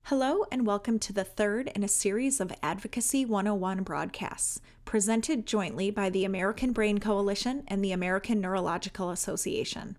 Hello, and welcome to the third in a series of Advocacy 101 broadcasts, presented jointly by the American Brain Coalition and the American Neurological Association.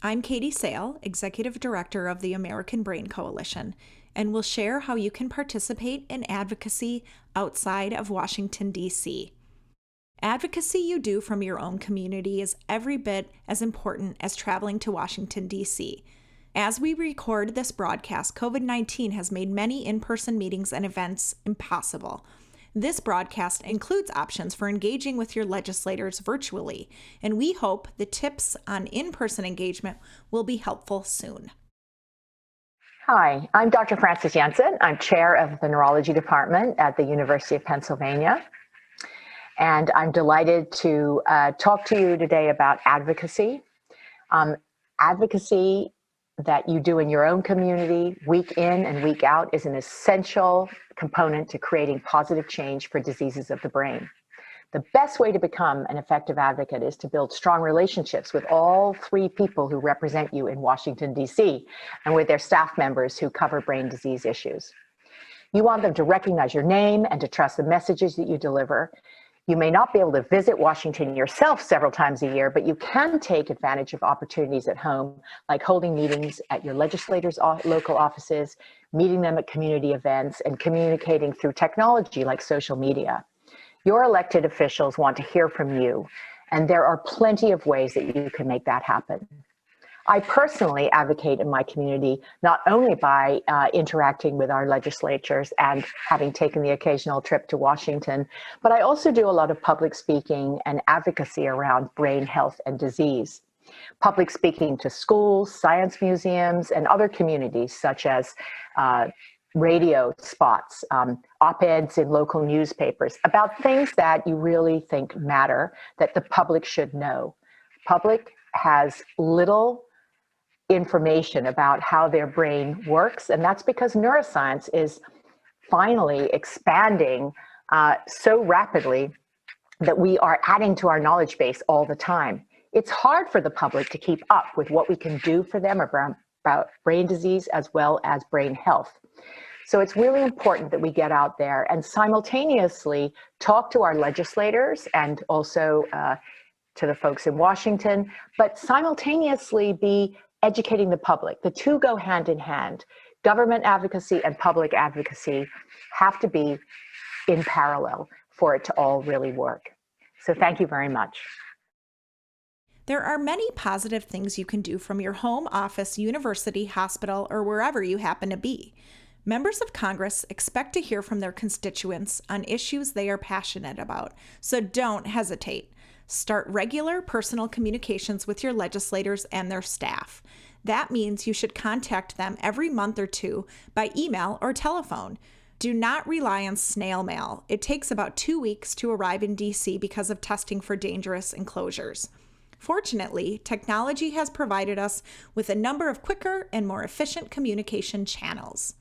I'm Katie Sale, Executive Director of the American Brain Coalition, and will share how you can participate in advocacy outside of Washington, D.C. Advocacy you do from your own community is every bit as important as traveling to Washington, D.C. As we record this broadcast, COVID-19 has made many in-person meetings and events impossible. This broadcast includes options for engaging with your legislators virtually, and we hope the tips on in-person engagement will be helpful soon. Hi, I'm Dr. Frances Jensen. I'm chair of the neurology department at the University of Pennsylvania. And I'm delighted to talk to you today about advocacy. Advocacy that you do in your own community, week in and week out, is an essential component to creating positive change for diseases of the brain. The best way to become an effective advocate is to build strong relationships with all three people who represent you in Washington, D.C., and with their staff members who cover brain disease issues. You want them to recognize your name and to trust the messages that you deliver. You may not be able to visit Washington yourself several times a year, but you can take advantage of opportunities at home, like holding meetings at your legislators' local offices, meeting them at community events, and communicating through technology like social media. Your elected officials want to hear from you, and there are plenty of ways that you can make that happen. I personally advocate in my community not only by interacting with our legislatures and having taken the occasional trip to Washington, but I also do a lot of public speaking and advocacy around brain health and disease. Public speaking to schools, science museums, and other communities such as radio spots, op-eds in local newspapers about things that you really think matter, that the public should know. Public has little information about how their brain works, and that's because neuroscience is finally expanding so rapidly that we are adding to our knowledge base all the time. It's hard for the public to keep up with what we can do for them about brain disease as well as brain health. So it's really important that we get out there and simultaneously talk to our legislators and also to the folks in Washington, but simultaneously be educating the public. The two go hand in hand. Government advocacy and public advocacy have to be in parallel for it to all really work. So thank you very much. There are many positive things you can do from your home, office, university, hospital, or wherever you happen to be. Members of Congress expect to hear from their constituents on issues they are passionate about, so don't hesitate. Start regular personal communications with your legislators and their staff. That means you should contact them every month or two by email or telephone. Do not rely on snail mail. It takes about 2 weeks to arrive in DC because of testing for dangerous enclosures. Fortunately, technology has provided us with a number of quicker and more efficient communication channels.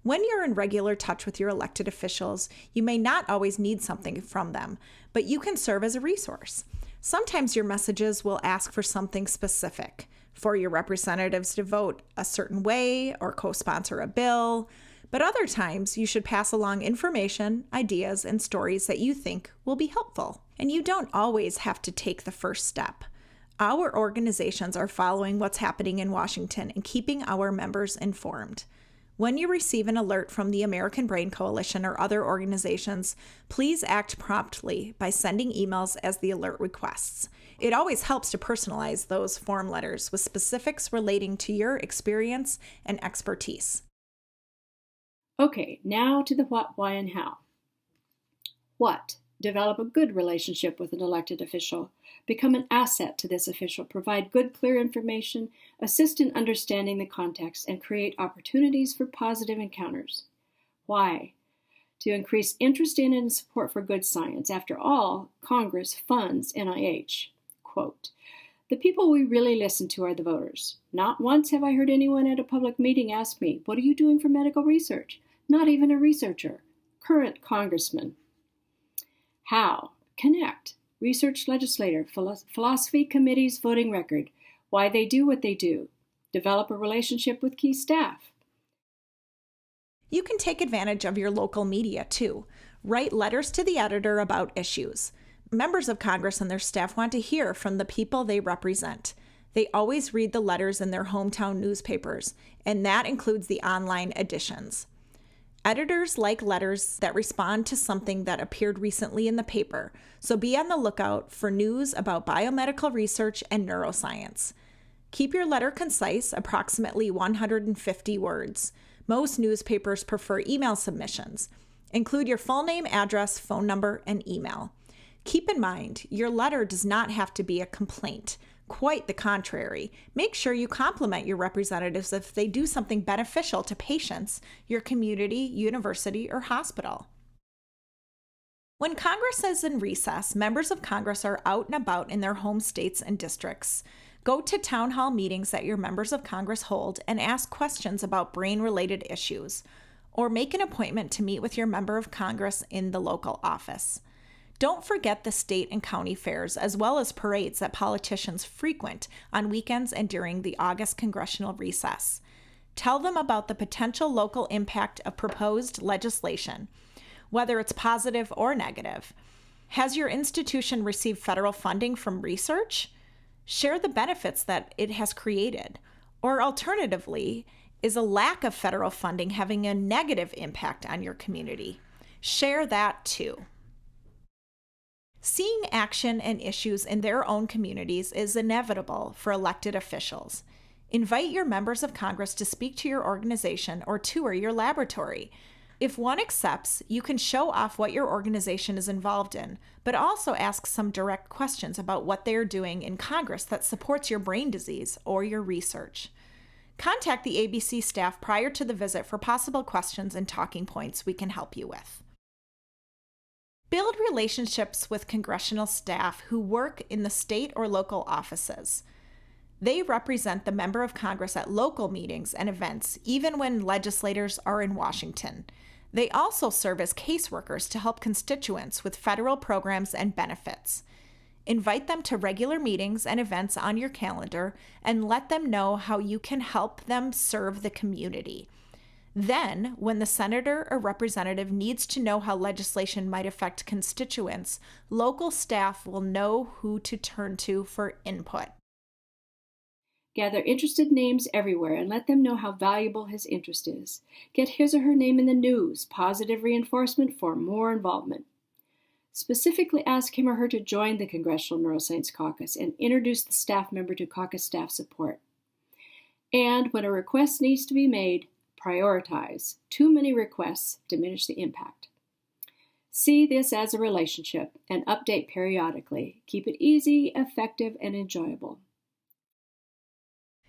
When you're in regular touch with your elected officials, you may not always need something from them, but you can serve as a resource. Sometimes your messages will ask for something specific, for your representatives to vote a certain way or co-sponsor a bill, but other times you should pass along information, ideas, and stories that you think will be helpful. And you don't always have to take the first step. Our organizations are following what's happening in Washington and keeping our members informed. When you receive an alert from the American Brain Coalition or other organizations, please act promptly by sending emails as the alert requests. It always helps to personalize those form letters with specifics relating to your experience and expertise. Okay, now to the what, why, and how. What? Develop a good relationship with an elected official. Become an asset to this official. Provide good, clear information. Assist in understanding the context and create opportunities for positive encounters. Why? To increase interest in and support for good science. After all, Congress funds NIH. Quote, the people we really listen to are the voters. Not once have I heard anyone at a public meeting ask me, what are you doing for medical research? Not even a researcher. Current congressman. How? Connect. Research legislator, philosophy committees, voting record. Why they do what they do. Develop a relationship with key staff. You can take advantage of your local media too. Write letters to the editor about issues. Members of Congress and their staff want to hear from the people they represent. They always read the letters in their hometown newspapers, and that includes the online editions. Editors like letters that respond to something that appeared recently in the paper, so be on the lookout for news about biomedical research and neuroscience. Keep your letter concise, approximately 150 words. Most newspapers prefer email submissions. Include your full name, address, phone number, and email. Keep in mind, your letter does not have to be a complaint. Quite the contrary. Make sure you compliment your representatives if they do something beneficial to patients, your community, university, or hospital. When Congress is in recess, members of Congress are out and about in their home states and districts. Go to town hall meetings that your members of Congress hold and ask questions about brain-related issues, or make an appointment to meet with your member of Congress in the local office. Don't forget the state and county fairs, as well as parades that politicians frequent on weekends and during the August congressional recess. Tell them about the potential local impact of proposed legislation, whether it's positive or negative. Has your institution received federal funding from research? Share the benefits that it has created. Or alternatively, is a lack of federal funding having a negative impact on your community? Share that too. Seeing action and issues in their own communities is inevitable for elected officials. Invite your members of Congress to speak to your organization or tour your laboratory. If one accepts, you can show off what your organization is involved in, but also ask some direct questions about what they are doing in Congress that supports your brain disease or your research. Contact the ABC staff prior to the visit for possible questions and talking points we can help you with. Build relationships with congressional staff who work in the state or local offices. They represent the member of Congress at local meetings and events, even when legislators are in Washington. They also serve as caseworkers to help constituents with federal programs and benefits. Invite them to regular meetings and events on your calendar and let them know how you can help them serve the community. Then, when the senator or representative needs to know how legislation might affect constituents, local staff will know who to turn to for input. Gather interested names everywhere and let them know how valuable his interest is. Get his or her name in the news, positive reinforcement for more involvement. Specifically ask him or her to join the Congressional Neuroscience Caucus and introduce the staff member to caucus staff support. And when a request needs to be made, prioritize. Too many requests diminish the impact. See this as a relationship and update periodically. Keep it easy, effective, and enjoyable.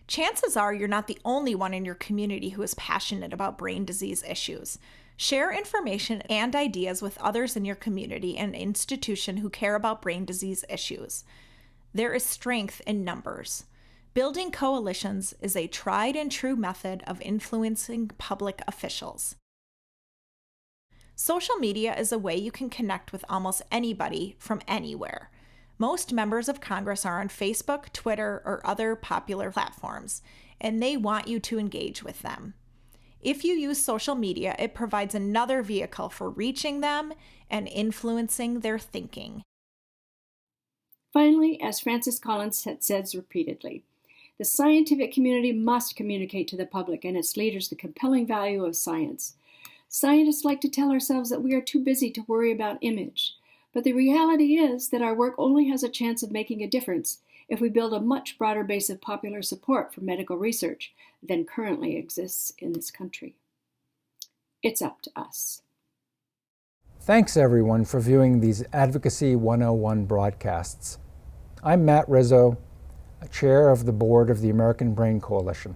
Chances are you're not the only one in your community who is passionate about brain disease issues. Share information and ideas with others in your community and institution who care about brain disease issues. There is strength in numbers. Building coalitions is a tried and true method of influencing public officials. Social media is a way you can connect with almost anybody from anywhere. Most members of Congress are on Facebook, Twitter, or other popular platforms, and they want you to engage with them. If you use social media, it provides another vehicle for reaching them and influencing their thinking. Finally, as Francis Collins says repeatedly, the scientific community must communicate to the public and its leaders the compelling value of science. Scientists like to tell ourselves that we are too busy to worry about image, but the reality is that our work only has a chance of making a difference if we build a much broader base of popular support for medical research than currently exists in this country. It's up to us. Thanks everyone for viewing these Advocacy 101 broadcasts. I'm Matt Rizzo, Chair of the Board of the American Brain Coalition.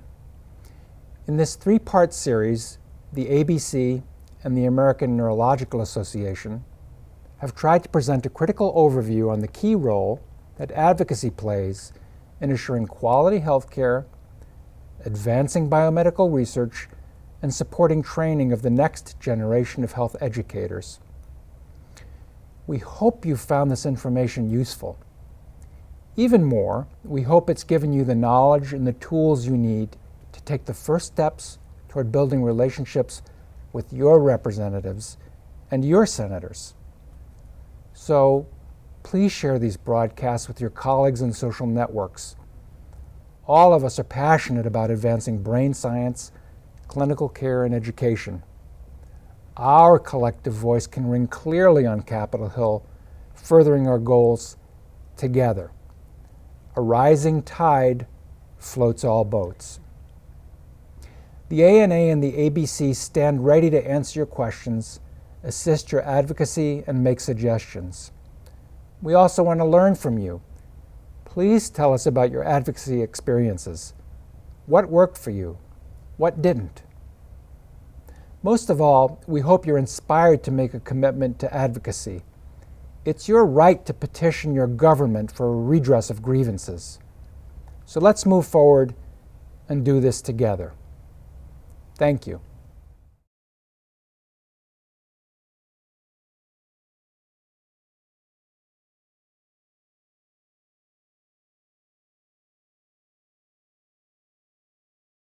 In this three-part series, the ABC and the American Neurological Association have tried to present a critical overview on the key role that advocacy plays in ensuring quality healthcare, advancing biomedical research, and supporting training of the next generation of health educators. We hope you found this information useful. Even more, we hope it's given you the knowledge and the tools you need to take the first steps toward building relationships with your representatives and your senators. So please share these broadcasts with your colleagues in social networks. All of us are passionate about advancing brain science, clinical care, and education. Our collective voice can ring clearly on Capitol Hill, furthering our goals together. A rising tide floats all boats. The ANA and the ABC stand ready to answer your questions, assist your advocacy, and make suggestions. We also want to learn from you. Please tell us about your advocacy experiences. What worked for you? What didn't? Most of all, we hope you're inspired to make a commitment to advocacy. It's your right to petition your government for a redress of grievances. So let's move forward and do this together. Thank you.